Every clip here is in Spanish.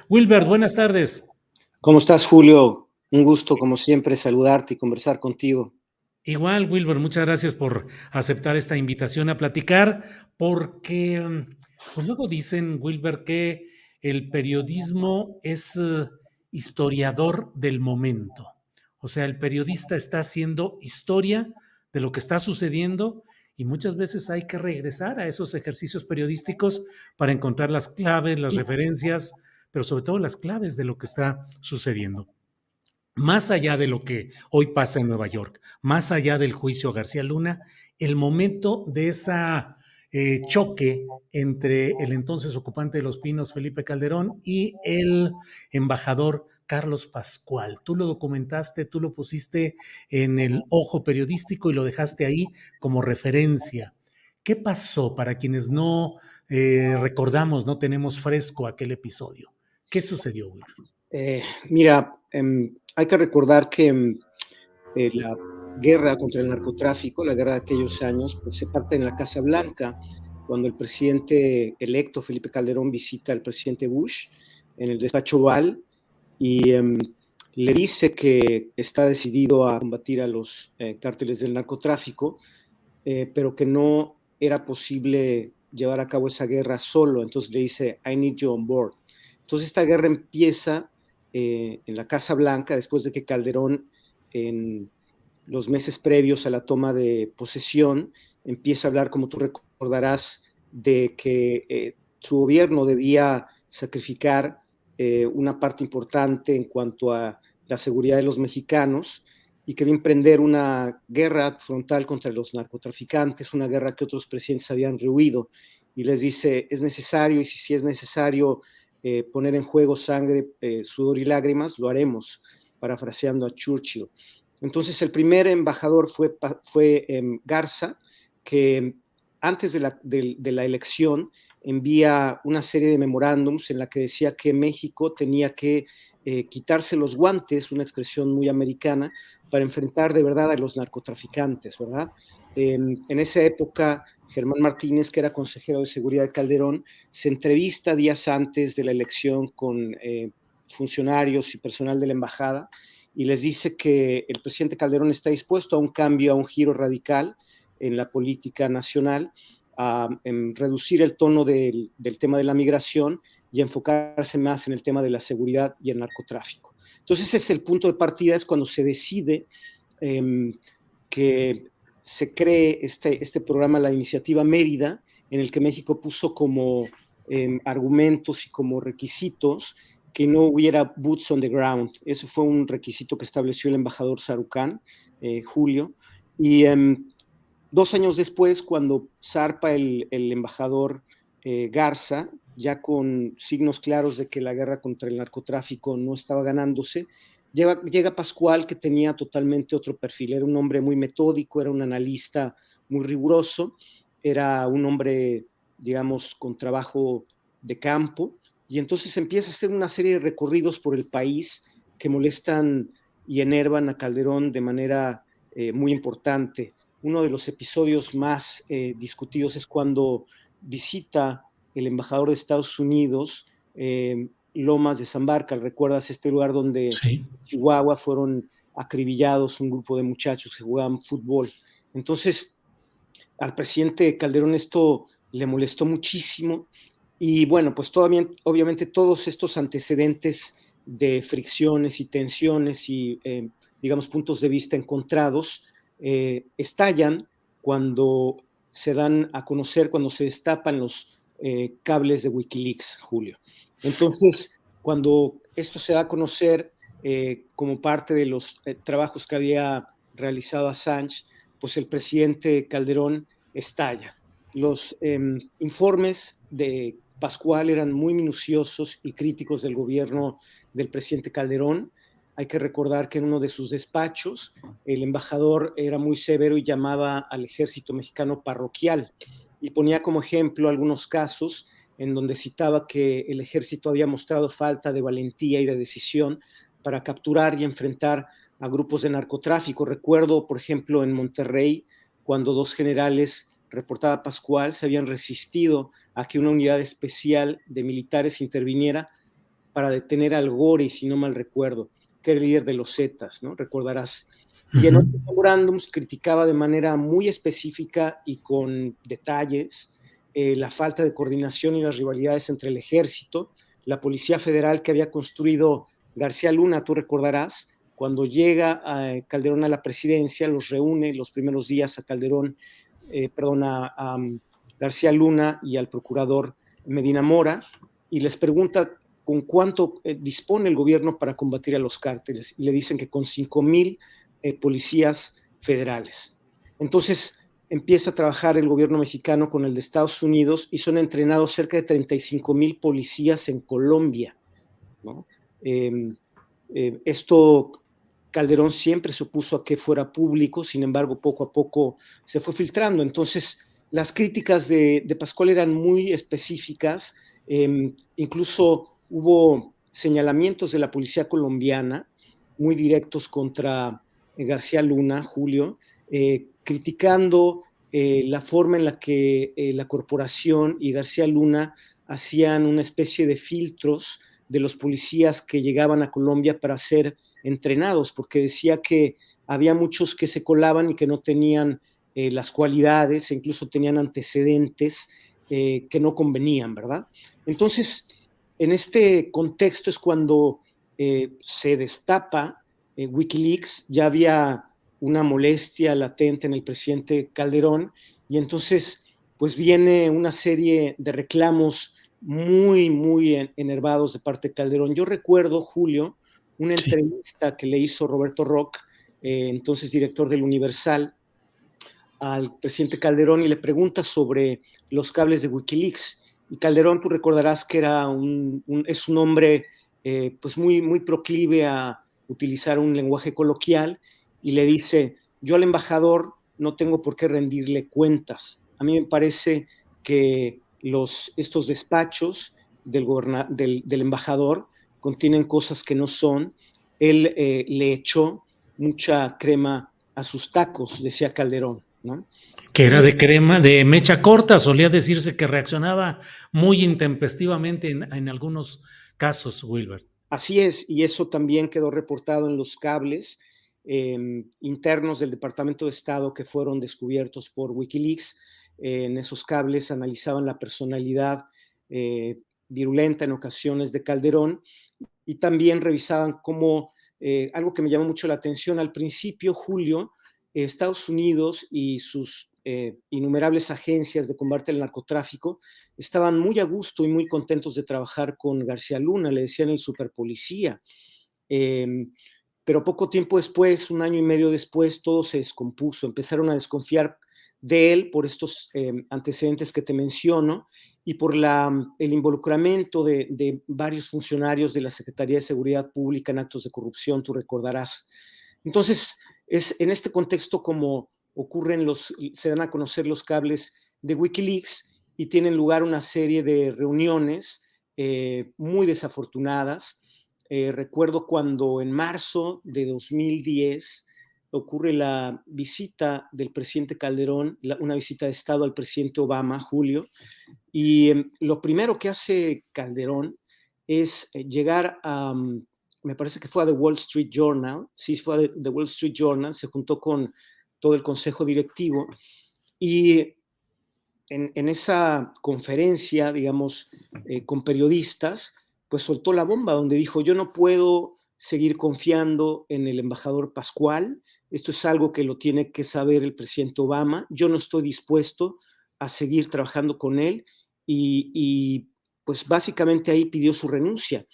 Wilbert, buenas tardes. ¿Cómo estás, Julio? Un gusto, como siempre, saludarte y conversar contigo. Igual, Wilbert, muchas gracias por aceptar esta invitación a platicar, porque pues luego dicen, Wilbert, que el periodismo es historiador del momento. O sea, el periodista está haciendo historia de lo que está sucediendo y muchas veces hay que regresar a esos ejercicios periodísticos para encontrar las claves, las referencias, pero sobre todo las claves de lo que está sucediendo. Más allá de lo que hoy pasa en Nueva York, más allá del juicio García Luna, el momento de esa choque entre el entonces ocupante de Los Pinos, Felipe Calderón, y el embajador Carlos Pascual. Tú lo documentaste, tú lo pusiste en el ojo periodístico y lo dejaste ahí como referencia. ¿Qué pasó para quienes no recordamos, no tenemos fresco aquel episodio? ¿Qué sucedió, Will? Mira, hay que recordar que la guerra contra el narcotráfico, la guerra de aquellos años, pues se parte en la Casa Blanca, cuando el presidente electo Felipe Calderón visita al presidente Bush en el despacho Oval y le dice que está decidido a combatir a los cárteles del narcotráfico, pero que no era posible llevar a cabo esa guerra solo. Entonces le dice, I need you on board. Entonces esta guerra empieza en la Casa Blanca después de que Calderón, en los meses previos a la toma de posesión, empieza a hablar, como tú recordarás, de que su gobierno debía sacrificar una parte importante en cuanto a la seguridad de los mexicanos y quería emprender una guerra frontal contra los narcotraficantes, una guerra que otros presidentes habían rehuido. Y les dice, es necesario, y si es necesario poner en juego sangre, sudor y lágrimas, lo haremos, parafraseando a Churchill. Entonces el primer embajador fue Garza, que antes de la elección envía una serie de memorándums en la que decía que México tenía que quitarse los guantes, una expresión muy americana, para enfrentar de verdad a los narcotraficantes, ¿verdad? En esa época, Germán Martínez, que era consejero de seguridad de Calderón, se entrevista días antes de la elección con funcionarios y personal de la embajada y les dice que el presidente Calderón está dispuesto a un cambio, a un giro radical en la política nacional, a reducir el tono del tema de la migración y enfocarse más en el tema de la seguridad y el narcotráfico. Entonces, ese es el punto de partida, es cuando se decide que se cree este programa, la iniciativa Mérida, en el que México puso como argumentos y como requisitos que no hubiera boots on the ground. Eso fue un requisito que estableció el embajador Sarucán, Julio. Y 2 años después, cuando zarpa el embajador Garza, ya con signos claros de que la guerra contra el narcotráfico no estaba ganándose, llega Pascual, que tenía totalmente otro perfil. Era un hombre muy metódico, era un analista muy riguroso, era un hombre, digamos, con trabajo de campo, y entonces empieza a hacer una serie de recorridos por el país que molestan y enervan a Calderón de manera muy importante. Uno de los episodios más discutidos es cuando visita el embajador de Estados Unidos Lomas de San Barca. ¿Recuerdas este lugar donde Sí. en Chihuahua fueron acribillados un grupo de muchachos que jugaban fútbol? Entonces, al presidente Calderón esto le molestó muchísimo y bueno, pues todavía, obviamente todos estos antecedentes de fricciones y tensiones y, digamos, puntos de vista encontrados estallan cuando se dan a conocer, cuando se destapan los cables de Wikileaks, Julio. Entonces, cuando esto se da a conocer como parte de los trabajos que había realizado Assange, pues el presidente Calderón estalla. Los informes de Pascual eran muy minuciosos y críticos del gobierno del presidente Calderón. Hay que recordar que en uno de sus despachos el embajador era muy severo y llamaba al ejército mexicano parroquial y ponía como ejemplo algunos casos en donde citaba que el ejército había mostrado falta de valentía y de decisión para capturar y enfrentar a grupos de narcotráfico. Recuerdo, por ejemplo, en Monterrey, cuando dos generales, reportaba Pascual, se habían resistido a que una unidad especial de militares interviniera para detener al Gore, si no mal recuerdo, que era el líder de los Zetas, ¿no? Recordarás. Y en Ujú. otros memorándums criticaba de manera muy específica y con detalles la falta de coordinación y las rivalidades entre el ejército, la Policía Federal que había construido García Luna, tú recordarás, cuando llega a Calderón a la presidencia, los reúne los primeros días a Calderón, perdón, a García Luna y al procurador Medina Mora, y les pregunta con cuánto dispone el gobierno para combatir a los cárteles, y le dicen que con 5,000 policías federales. Entonces empieza a trabajar el gobierno mexicano con el de Estados Unidos y son entrenados cerca de 35,000 policías en Colombia, ¿no? Esto Calderón siempre se opuso a que fuera público, sin embargo, poco a poco se fue filtrando. Entonces, las críticas de Pascual eran muy específicas, incluso hubo señalamientos de la policía colombiana muy directos contra García Luna, Julio, criticando la forma en la que la corporación y García Luna hacían una especie de filtros de los policías que llegaban a Colombia para ser entrenados, porque decía que había muchos que se colaban y que no tenían las cualidades, e incluso tenían antecedentes que no convenían, ¿verdad? Entonces, en este contexto es cuando se destapa Wikileaks, ya había una molestia latente en el presidente Calderón, y entonces pues viene una serie de reclamos muy, muy enervados de parte de Calderón. Yo recuerdo, Julio, una Sí. entrevista que le hizo Roberto Rock, entonces director del Universal, al presidente Calderón y le pregunta sobre los cables de Wikileaks. Y Calderón, tú recordarás que es un hombre pues muy, muy proclive a utilizar un lenguaje coloquial y le dice, yo al embajador no tengo por qué rendirle cuentas. A mí me parece que estos despachos del embajador contienen cosas que no son. Él le echó mucha crema a sus tacos, decía Calderón, ¿no? Que era Y de crema, de mecha corta, solía decirse que reaccionaba muy intempestivamente en algunos casos, Wilbert. así es, y eso también quedó reportado en los cables internos del Departamento de Estado que fueron descubiertos por Wikileaks. En esos cables analizaban la personalidad eh, virulenta en ocasiones de Calderón y también revisaban cómo, algo que me llamó mucho la atención al principio, Julio, Estados Unidos y sus innumerables agencias de combate al narcotráfico estaban muy a gusto y muy contentos de trabajar con García Luna, le decían el superpolicía. Eh, pero poco tiempo después, un año y medio después, todo se descompuso, empezaron a desconfiar de él por estos antecedentes que te menciono y por el involucramiento de varios funcionarios de la Secretaría de Seguridad Pública en actos de corrupción, tú recordarás. Entonces, es en este contexto como se dan a conocer los cables de Wikileaks y tienen lugar una serie de reuniones muy desafortunadas. Recuerdo cuando en marzo de 2010 ocurre la visita del presidente Calderón, una visita de Estado al presidente Obama, Julio, y lo primero que hace Calderón es llegar a, me parece que fue a The Wall Street Journal, sí fue a The Wall Street Journal, se juntó con todo el consejo directivo y en esa conferencia, digamos, con periodistas, pues soltó la bomba donde dijo, yo no puedo seguir confiando en el embajador Pascual, esto es algo que lo tiene que saber el presidente Obama, yo no estoy dispuesto a seguir trabajando con él y pues básicamente ahí pidió su renuncia.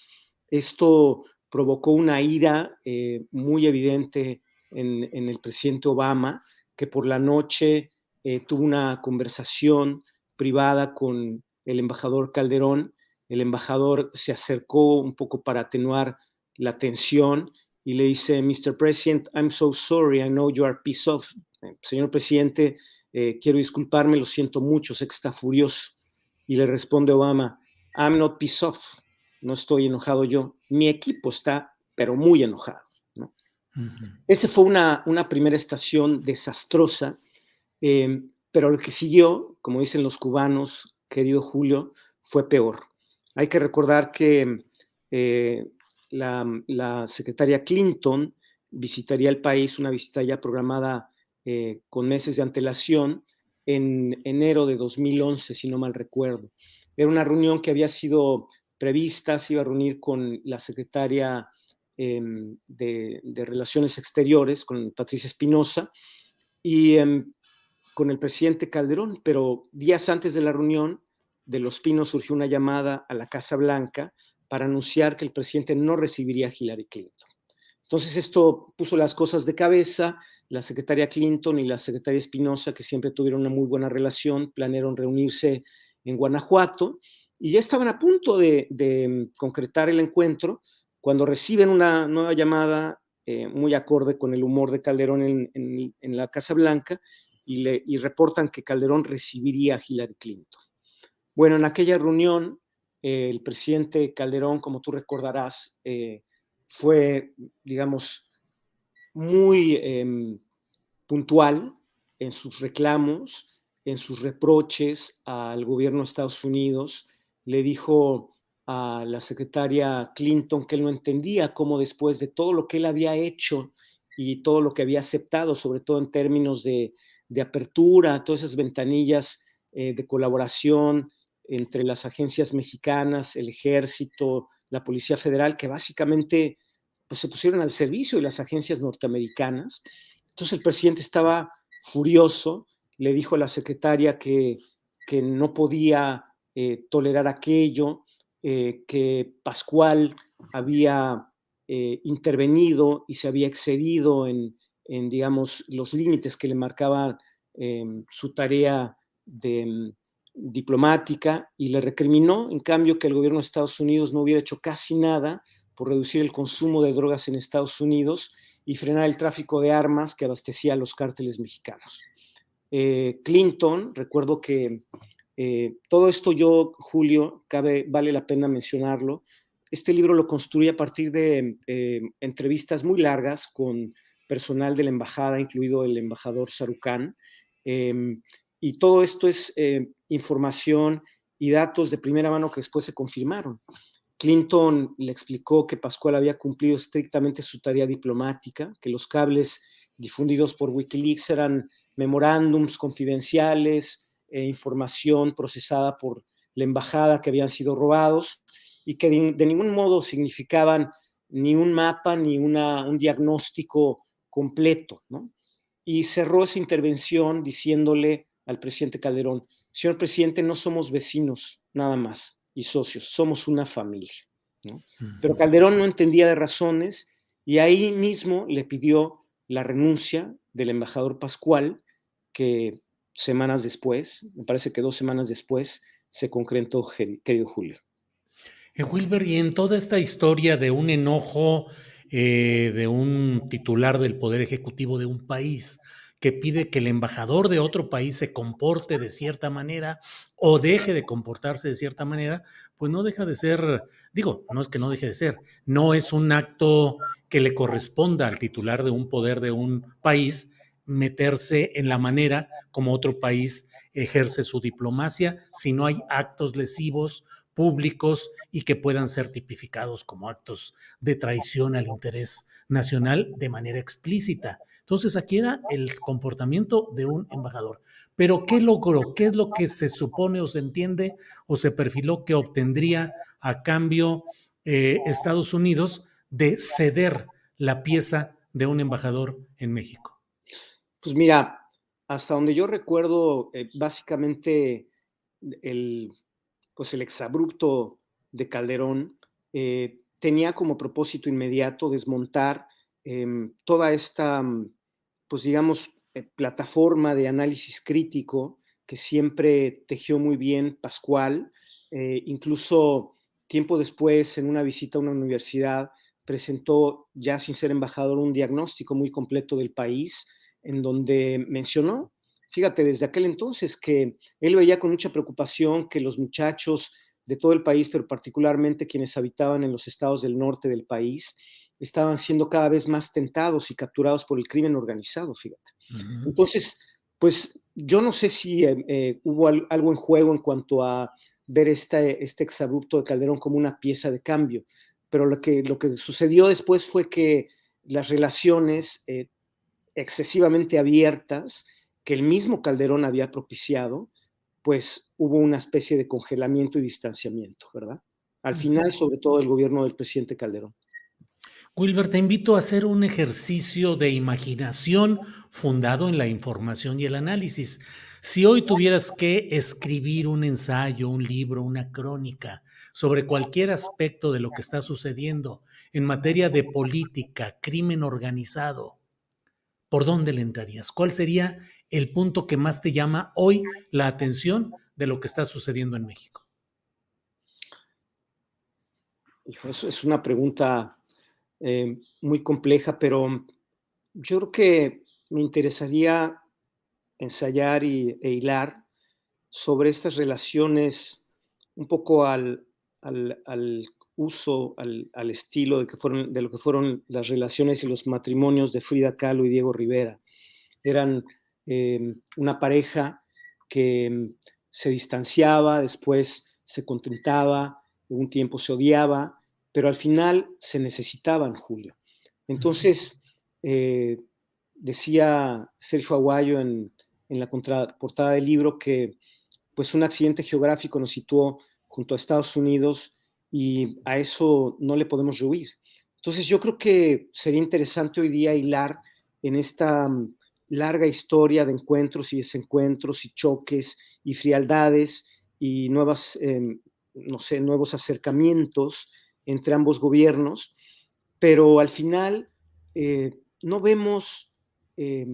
Esto provocó una ira muy evidente en el presidente Obama, que por la noche tuvo una conversación privada con el embajador Calderón. El embajador se acercó un poco para atenuar la tensión y le dice, Mr. President, I'm so sorry, I know you are pissed off. Señor presidente, quiero disculparme, lo siento mucho, sé que está furioso. Y le responde Obama, I'm not pissed off, no estoy enojado yo, mi equipo está, pero muy enojado, ¿no? Ujú. Esa fue una primera estación desastrosa, pero lo que siguió, como dicen los cubanos, querido Julio, fue peor. Hay que recordar que eh, la secretaria Clinton visitaría el país, una visita ya programada con meses de antelación, en enero de 2011, si no mal recuerdo. Era una reunión que había sido prevista, se iba a reunir con la secretaria de Relaciones Exteriores, con Patricia Espinosa, y con el presidente Calderón, pero días antes de la reunión de Los Pinos surgió una llamada a la Casa Blanca para anunciar que el presidente no recibiría a Hillary Clinton. Entonces esto puso las cosas de cabeza. La secretaria Clinton y la secretaria Espinosa, que siempre tuvieron una muy buena relación, planearon reunirse en Guanajuato y ya estaban a punto de concretar el encuentro cuando reciben una nueva llamada muy acorde con el humor de Calderón en la Casa Blanca y reportan que Calderón recibiría a Hillary Clinton. Bueno, en aquella reunión, el presidente Calderón, como tú recordarás, fue, digamos, muy puntual en sus reclamos, en sus reproches al gobierno de Estados Unidos. Le dijo a la secretaria Clinton que él no entendía cómo después de todo lo que él había hecho y todo lo que había aceptado, sobre todo en términos de apertura, todas esas ventanillas de colaboración entre las agencias mexicanas, el ejército, la Policía Federal, que básicamente pues, se pusieron al servicio de las agencias norteamericanas. Entonces el presidente estaba furioso, le dijo a la secretaria que no podía tolerar aquello, que Pascual había intervenido y se había excedido digamos, los límites que le marcaba su tarea de diplomática y le recriminó, en cambio, que el gobierno de Estados Unidos no hubiera hecho casi nada por reducir el consumo de drogas en Estados Unidos y frenar el tráfico de armas que abastecía a los cárteles mexicanos. Clinton, recuerdo que todo esto yo, Julio, vale la pena mencionarlo, este libro lo construí a partir de entrevistas muy largas con personal de la embajada, incluido el embajador Sarucán, y todo esto es información y datos de primera mano que después se confirmaron. Clinton le explicó que Pascual había cumplido estrictamente su tarea diplomática, que los cables difundidos por Wikileaks eran memorándums confidenciales, información procesada por la embajada que habían sido robados y que de ningún modo significaban ni un mapa ni un diagnóstico completo, ¿no? Y cerró esa intervención diciéndole al presidente Calderón: señor presidente, no somos vecinos nada más y socios, somos una familia, ¿no? Pero Calderón no entendía de razones y ahí mismo le pidió la renuncia del embajador Pascual, que semanas después, me parece que 2 semanas después, se concretó, querido Julio. Wilber, y en toda esta historia de un enojo de un titular del Poder Ejecutivo de un país que pide que el embajador de otro país se comporte de cierta manera o deje de comportarse de cierta manera, pues no deja de ser, digo, no es que no deje de ser, no es un acto que le corresponda al titular de un poder de un país meterse en la manera como otro país ejerce su diplomacia si no hay actos lesivos públicos y que puedan ser tipificados como actos de traición al interés nacional de manera explícita. Entonces, aquí era el comportamiento de un embajador. Pero, ¿qué logró? ¿Qué es lo que se supone o se entiende o se perfiló que obtendría a cambio Estados Unidos de ceder la pieza de un embajador en México? Pues mira, hasta donde yo recuerdo, básicamente el, pues el exabrupto de Calderón tenía como propósito inmediato desmontar toda esta, pues digamos, plataforma de análisis crítico que siempre tejió muy bien Pascual. Incluso tiempo después, en una visita a una universidad, presentó, ya sin ser embajador, un diagnóstico muy completo del país, en donde mencionó, fíjate, desde aquel entonces, que él veía con mucha preocupación que los muchachos de todo el país, pero particularmente quienes habitaban en los estados del norte del país, estaban siendo cada vez más tentados y capturados por el crimen organizado, fíjate. Uh -huh. Entonces, pues yo no sé si hubo algo en juego en cuanto a ver este exabrupto de Calderón como una pieza de cambio, pero lo que sucedió después fue que las relaciones excesivamente abiertas que el mismo Calderón había propiciado, pues hubo una especie de congelamiento y distanciamiento, ¿verdad? Al Ujú. final, sobre todo el gobierno del presidente Calderón. Wilber, te invito a hacer un ejercicio de imaginación fundado en la información y el análisis. Si hoy tuvieras que escribir un ensayo, un libro, una crónica sobre cualquier aspecto de lo que está sucediendo en materia de política, crimen organizado, ¿por dónde le entrarías? ¿Cuál sería el punto que más te llama hoy la atención de lo que está sucediendo en México? Hijo, eso es una pregunta muy compleja, pero yo creo que me interesaría ensayar e hilar sobre estas relaciones un poco al uso, al estilo de lo que fueron las relaciones y los matrimonios de Frida Kahlo y Diego Rivera. Eran una pareja que se distanciaba, después se contentaba, un tiempo se odiaba, pero al final se necesitaban, Julio. Entonces, eh, decía Sergio Aguayo en la contraportada del libro que pues un accidente geográfico nos situó junto a Estados Unidos y a eso no le podemos rehuir. Entonces yo creo que sería interesante hoy día hilar en esta larga historia de encuentros y desencuentros y choques y frialdades y nuevas, no sé, nuevos acercamientos entre ambos gobiernos, pero al final no vemos eh,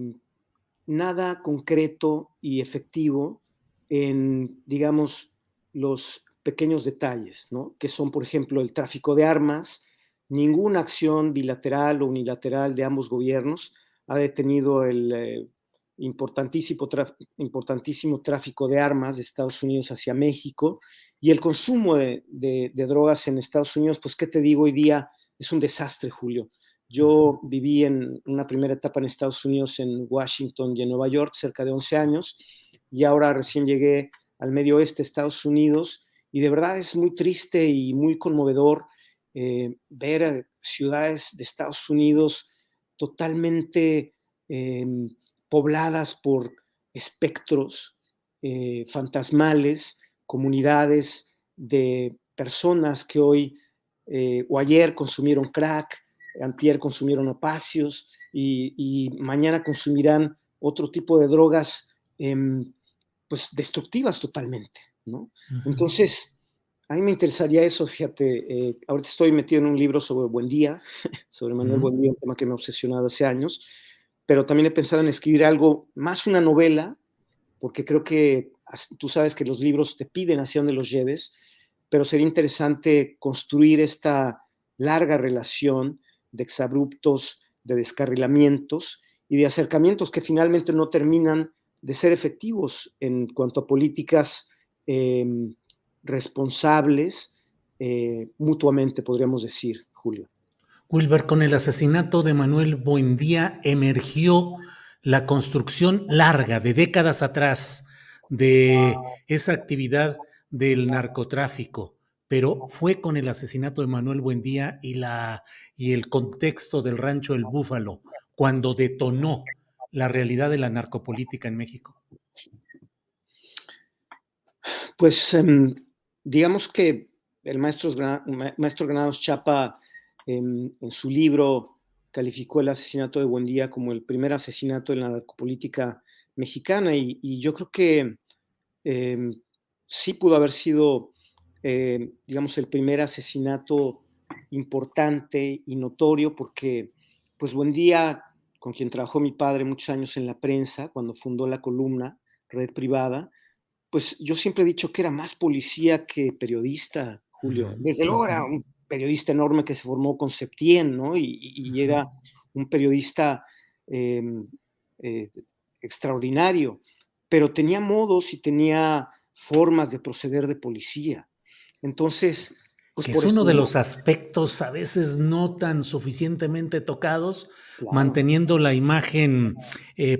nada concreto y efectivo en, digamos, los pequeños detalles, ¿no? Que son, por ejemplo, el tráfico de armas. Ninguna acción bilateral o unilateral de ambos gobiernos ha detenido el importantísimo tráfico de armas de Estados Unidos hacia México y el consumo de drogas en Estados Unidos, pues, ¿qué te digo? Hoy día es un desastre, Julio. Yo viví en una primera etapa en Estados Unidos, en Washington y en Nueva York, cerca de 11 años, y ahora recién llegué al medio oeste de Estados Unidos, y de verdad es muy triste y muy conmovedor ver ciudades de Estados Unidos totalmente eh, pobladas por espectros fantasmales, comunidades de personas que hoy o ayer consumieron crack, antier consumieron opacios y mañana consumirán otro tipo de drogas pues destructivas totalmente, ¿no? Ujú. Entonces, a mí me interesaría eso, fíjate, ahorita estoy metido en un libro sobre Buendía, sobre Manuel Ujú. Buendía, un tema que me ha obsesionado hace años, pero también he pensado en escribir algo, más una novela, porque creo que tú sabes que los libros te piden hacia dónde los lleves, pero sería interesante construir esta larga relación de exabruptos, de descarrilamientos y de acercamientos que finalmente no terminan de ser efectivos en cuanto a políticas eh, responsables mutuamente, podríamos decir, Julio. Wilber, con el asesinato de Manuel Buendía emergió la construcción larga de décadas atrás de esa actividad del narcotráfico, pero fue con el asesinato de Manuel Buendía y el contexto del rancho El Búfalo cuando detonó la realidad de la narcopolítica en México. Pues digamos que el maestro Granados Chapa en su libro calificó el asesinato de Buendía como el primer asesinato en la narcopolítica mexicana y yo creo que eh, sí pudo haber sido, digamos, el primer asesinato importante y notorio porque, pues, Buendía, con quien trabajó mi padre muchos años en la prensa, cuando fundó la columna Red Privada, pues yo siempre he dicho que era más policía que periodista, Julio. Ujú, Desde luego ujú, era un periodista enorme que se formó con Septién, ¿no? Y ujú. era un periodista eh, eh, extraordinario, pero tenía modos y tenía formas de proceder de policía. Entonces, pues Que por es uno de eso, los aspectos a veces no tan suficientemente tocados, claro. manteniendo la imagen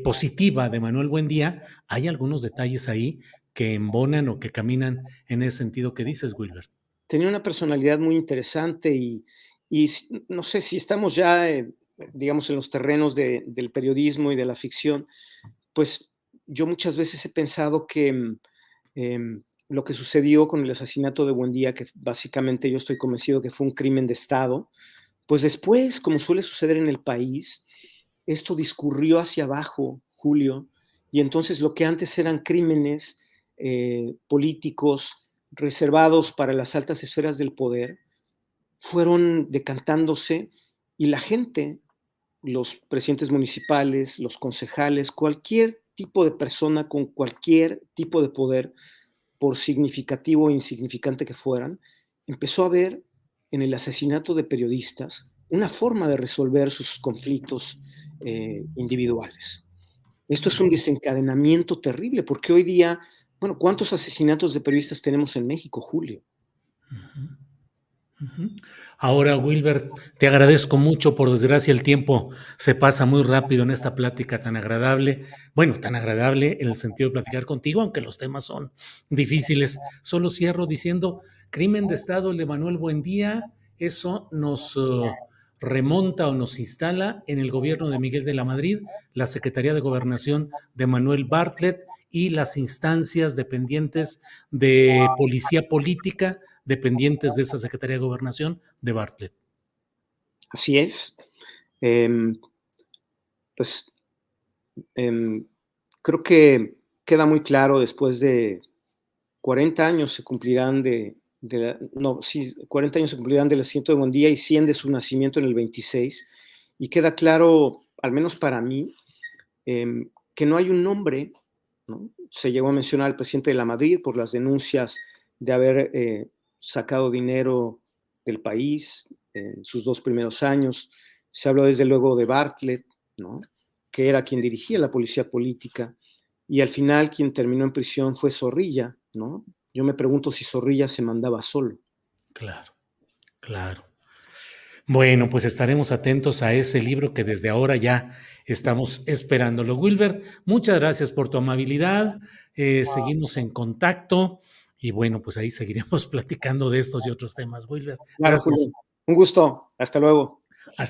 positiva de Manuel Buendía, hay algunos detalles ahí que embonan o que caminan en ese sentido que dices, Wilbert. Tenía una personalidad muy interesante Y no sé si estamos ya, digamos, en los terrenos del periodismo y de la ficción, pues yo muchas veces he pensado que lo que sucedió con el asesinato de Buendía, que básicamente yo estoy convencido que fue un crimen de Estado, pues después, como suele suceder en el país, esto discurrió hacia abajo, Julio, y entonces lo que antes eran crímenes políticos reservados para las altas esferas del poder, fueron decantándose y la gente, los presidentes municipales, los concejales, cualquier tipo de persona con cualquier tipo de poder, por significativo o insignificante que fueran, empezó a ver en el asesinato de periodistas una forma de resolver sus conflictos individuales. Esto es un desencadenamiento terrible, porque hoy día, bueno, ¿cuántos asesinatos de periodistas tenemos en México, Julio? Ujú. Ujú. Ahora, Wilbert, te agradezco mucho. Por desgracia, el tiempo se pasa muy rápido en esta plática tan agradable. Bueno, tan agradable en el sentido de platicar contigo, aunque los temas son difíciles. Solo cierro diciendo, crimen de Estado, el de Manuel Buendía, eso nos remonta o nos instala en el gobierno de Miguel de la Madrid, la Secretaría de Gobernación de Manuel Bartlett y las instancias dependientes de policía política dependientes de esa Secretaría de Gobernación de Bartlett. Así es. Eh, pues eh, creo que queda muy claro después de 40 años se cumplirán no, sí, 40 años se cumplirán del nacimiento de Buendía y 100 de su nacimiento en el 26. Y queda claro, al menos para mí, que no hay un nombre, ¿no? Se llegó a mencionar al presidente de la Madrid por las denuncias de haber sacado dinero del país en sus 2 primeros años. Se habló desde luego de Bartlett, ¿no? Que era quien dirigía la policía política. Y al final quien terminó en prisión fue Zorrilla, ¿no? Yo me pregunto si Zorrilla se mandaba solo. Claro, claro. Bueno, pues estaremos atentos a ese libro que desde ahora ya estamos esperándolo. Wilbert, muchas gracias por tu amabilidad. Seguimos en contacto y bueno, pues ahí seguiremos platicando de estos y otros temas. Wilbert, Claro, Julio. gracias. Un gusto. Hasta luego. Hasta